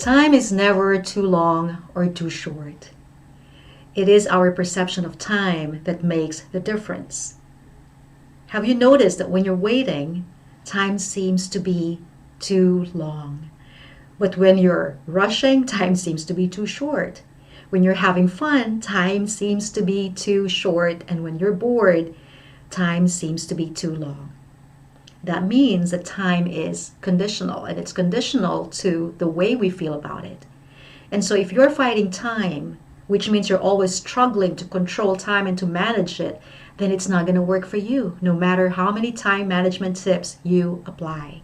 Time is never too long or too short. It is our perception of time that makes the difference. Have you noticed that when you're waiting, time seems to be too long? But when you're rushing, time seems to be too short. When you're having fun, time seems to be too short. And when you're bored, time seems to be too long. That means that time is conditional, and it's conditional to the way we feel about it. And so if you're fighting time, which means you're always struggling to control time and to manage it, then it's not going to work for you, no matter how many time management tips you apply.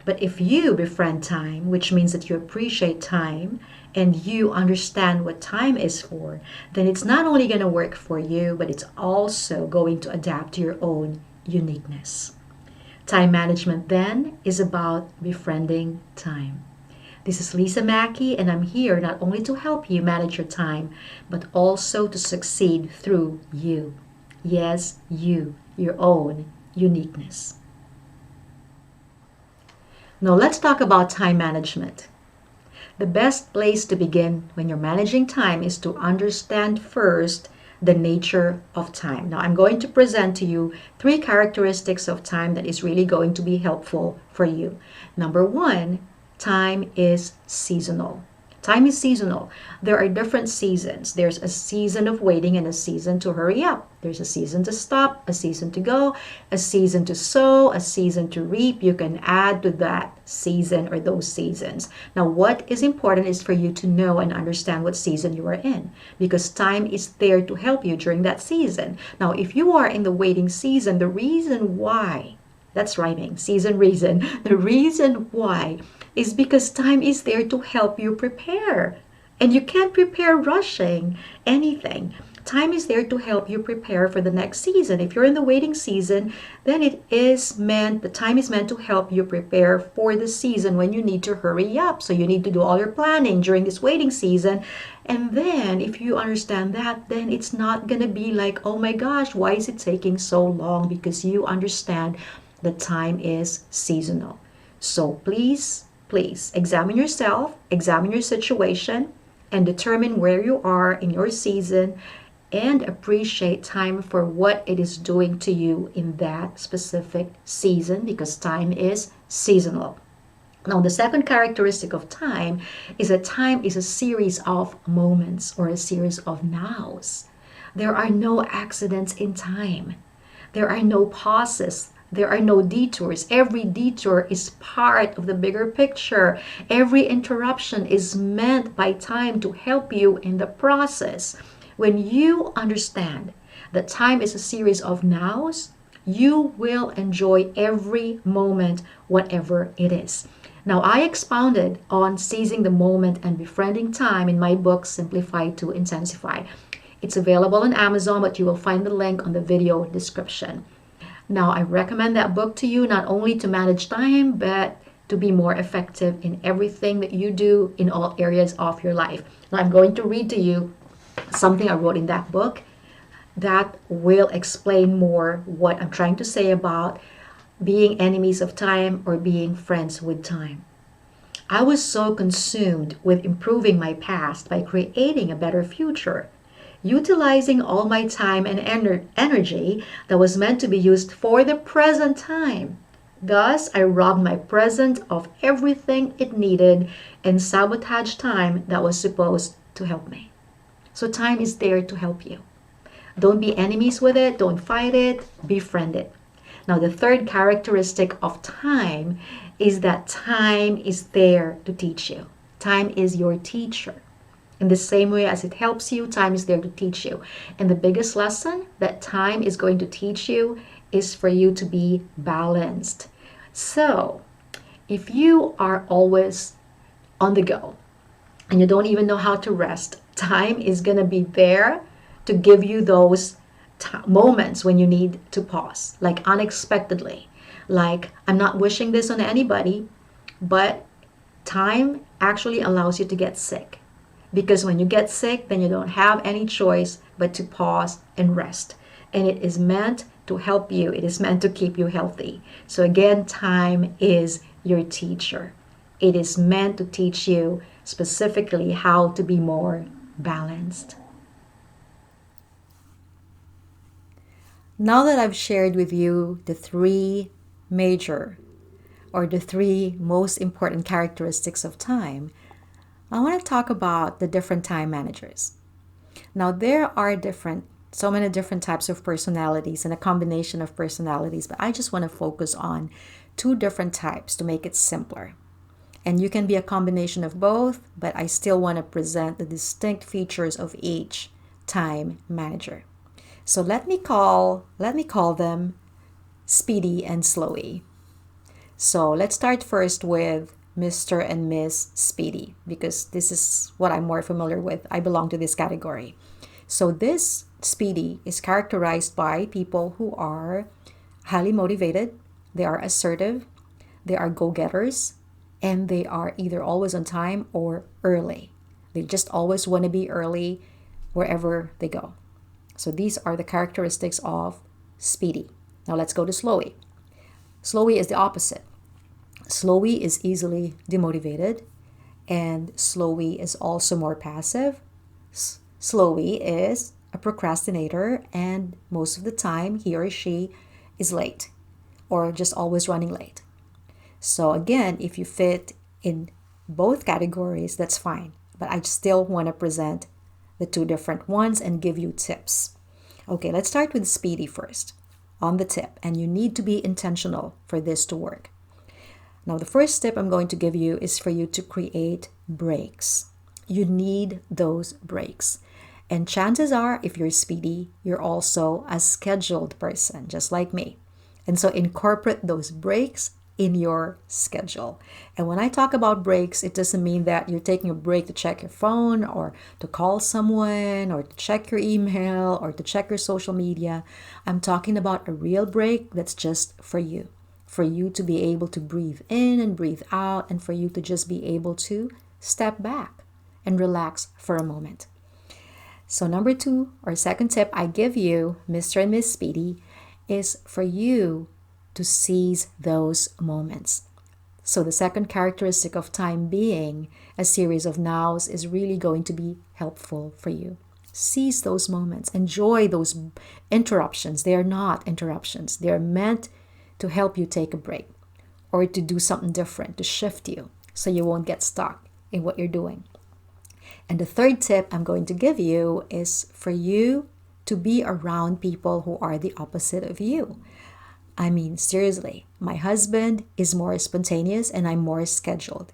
But if you befriend time, which means that you appreciate time and you understand what time is for, then it's not only going to work for you, but it's also going to adapt to your own uniqueness. Time management then is about befriending time. This is Lisa Mackey, and I'm here not only to help you manage your time, but also to succeed through you. Yes, you, your own uniqueness. Now let's talk about time management. The best place to begin when you're managing time is to understand first the nature of time. Now I'm going to present to you 3 characteristics of time that is really going to be helpful for you. Number 1, time is seasonal. Time is seasonal. There are different seasons. There's a season of waiting and a season to hurry up. There's a season to stop, a season to go, a season to sow, a season to reap. You can add to that season or those seasons. Now, what is important is for you to know and understand what season you are in, because time is there to help you during that season. Now, if you are in the waiting season, the reason why, that's rhyming, season, reason, the reason why is because time is there to help you prepare. And you can't prepare rushing anything. Time is there to help you prepare for the next season. If you're in the waiting season, then the time is meant to help you prepare for the season when you need to hurry up. So you need to do all your planning during this waiting season. And then if you understand that, then it's not gonna be like, oh my gosh, why is it taking so long? Because you understand that time is seasonal. So please examine yourself, examine your situation, and determine where you are in your season and appreciate time for what it is doing to you in that specific season, because time is seasonal. Now, the second characteristic of time is that time is a series of moments or a series of nows. There are no accidents in time. There are no pauses. There are no detours. Every detour is part of the bigger picture. Every interruption is meant by time to help you in the process. When you understand that time is a series of nows, you will enjoy every moment, whatever it is. Now, I expounded on seizing the moment and befriending time in my book, Simplify to Intensify. It's available on Amazon, but you will find the link on the video description. Now, I recommend that book to you not only to manage time, but to be more effective in everything that you do in all areas of your life. Now, I'm going to read to you something I wrote in that book that will explain more what I'm trying to say about being enemies of time or being friends with time. I was so consumed with improving my past by creating a better future, utilizing all my time and energy that was meant to be used for the present time. Thus, I robbed my present of everything it needed and sabotaged time that was supposed to help me. So time is there to help you. Don't be enemies with it. Don't fight it. Befriend it. Now, the third characteristic of time is that time is there to teach you. Time is your teacher. In the same way as it helps you, time is there to teach you. And the biggest lesson that time is going to teach you is for you to be balanced. So, if you are always on the go and you don't even know how to rest, time is going to be there to give you those moments when you need to pause, like unexpectedly. Like, I'm not wishing this on anybody, but time actually allows you to get sick. Because when you get sick, then you don't have any choice but to pause and rest. And it is meant to help you. It is meant to keep you healthy. So again, time is your teacher. It is meant to teach you specifically how to be more balanced. Now that I've shared with you the three major or the three most important characteristics of time, I want to talk about the different time managers. Now, there are so many different types of personalities and a combination of personalities, but I just want to focus on two different types to make it simpler. And you can be a combination of both, but I still want to present the distinct features of each time manager. So let me call them Speedy and Slowy. So let's start first with Mr. and Miss Speedy, because this is what I'm more familiar with. I belong to this category. So this Speedy is characterized by people who are highly motivated, they are assertive, they are go-getters, and they are either always on time or early. They just always want to be early wherever they go. So these are the characteristics of Speedy. Now let's go to Slowy. Slowy is the opposite. Slowy is easily demotivated, and Slowy is also more passive. Slowy is a procrastinator, and most of the time he or she is late or just always running late. So again, if you fit in both categories, that's fine. But I still want to present the two different ones and give you tips. Okay, let's start with Speedy first on the tip, and you need to be intentional for this to work. Now, the first tip I'm going to give you is for you to create breaks. You need those breaks. And chances are, if you're Speedy, you're also a scheduled person, just like me. And so incorporate those breaks in your schedule. And when I talk about breaks, it doesn't mean that you're taking a break to check your phone or to call someone or to check your email or to check your social media. I'm talking about a real break that's just for you to be able to breathe in and breathe out, and for you to just be able to step back and relax for a moment. So number two, or second tip I give you, Mr. and Miss Speedy, is for you to seize those moments. So the second characteristic of time being a series of nows is really going to be helpful for you. Seize those moments. Enjoy those interruptions. They are not interruptions. They are meant to help you take a break or to do something different, to shift you so you won't get stuck in what you're doing. And the third tip I'm going to give you is for you to be around people who are the opposite of you. I mean, seriously, my husband is more spontaneous and I'm more scheduled,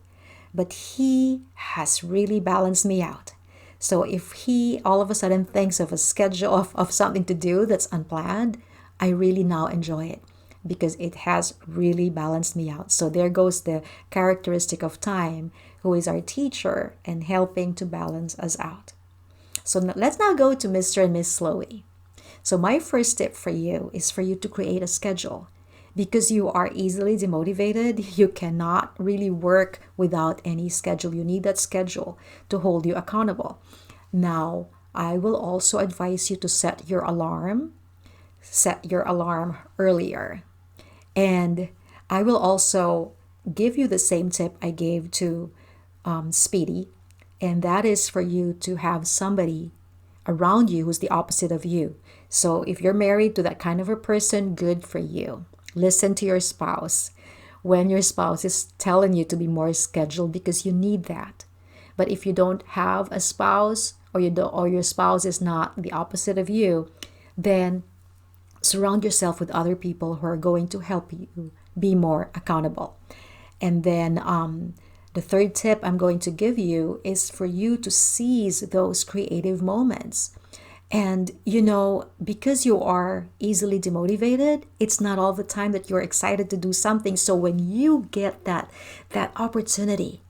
but he has really balanced me out. So if he all of a sudden thinks of a schedule of something to do that's unplanned, I really now enjoy it because it has really balanced me out. So there goes the characteristic of time, who is our teacher and helping to balance us out. So let's now go to Mr. and Miss Slowy. So my first tip for you is for you to create a schedule. Because you are easily demotivated, you cannot really work without any schedule. You need that schedule to hold you accountable. Now, I will also advise you to set your alarm. Set your alarm earlier. And I will also give you the same tip I gave to Speedy, and that is for you to have somebody around you who's the opposite of you. So if you're married to that kind of a person, good for you. Listen to your spouse when your spouse is telling you to be more scheduled, because you need that. But if you don't have a spouse, or your spouse is not the opposite of you, then surround yourself with other people who are going to help you be more accountable. And then the third tip I'm going to give you is for you to seize those creative moments. And, because you are easily demotivated, it's not all the time that you're excited to do something. So when you get that opportunity,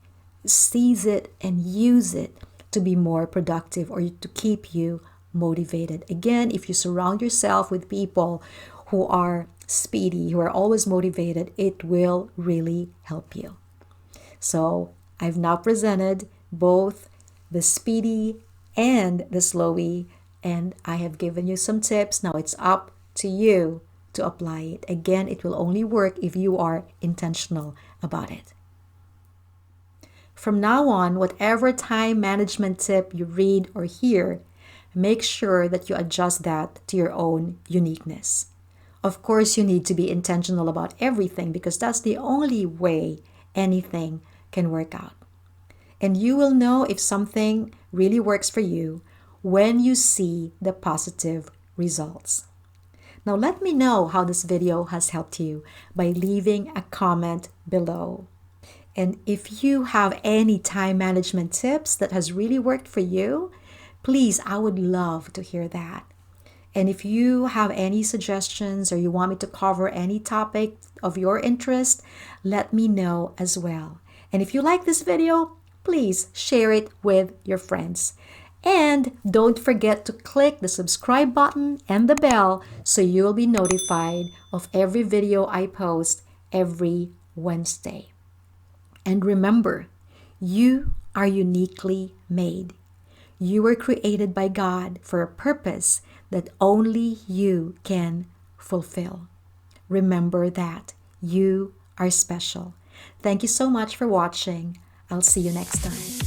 seize it and use it to be more productive or to keep you motivated. Again, if you surround yourself with people who are speedy, who are always motivated, it will really help you. So I've now presented both the speedy and the slowy, and I have given you some tips. Now it's up to you to apply it. Again, it will only work if you are intentional about it. From now on, whatever time management tip you read or hear, make sure that you adjust that to your own uniqueness. Of course, you need to be intentional about everything because that's the only way anything can work out. And you will know if something really works for you when you see the positive results. Now, let me know how this video has helped you by leaving a comment below. And if you have any time management tips that has really worked for you, please, I would love to hear that. And if you have any suggestions or you want me to cover any topic of your interest, let me know as well. And if you like this video, please share it with your friends. And don't forget to click the subscribe button and the bell so you'll be notified of every video I post every Wednesday. And remember, you are uniquely made. You were created by God for a purpose that only you can fulfill. Remember that you are special. Thank you so much for watching. I'll see you next time.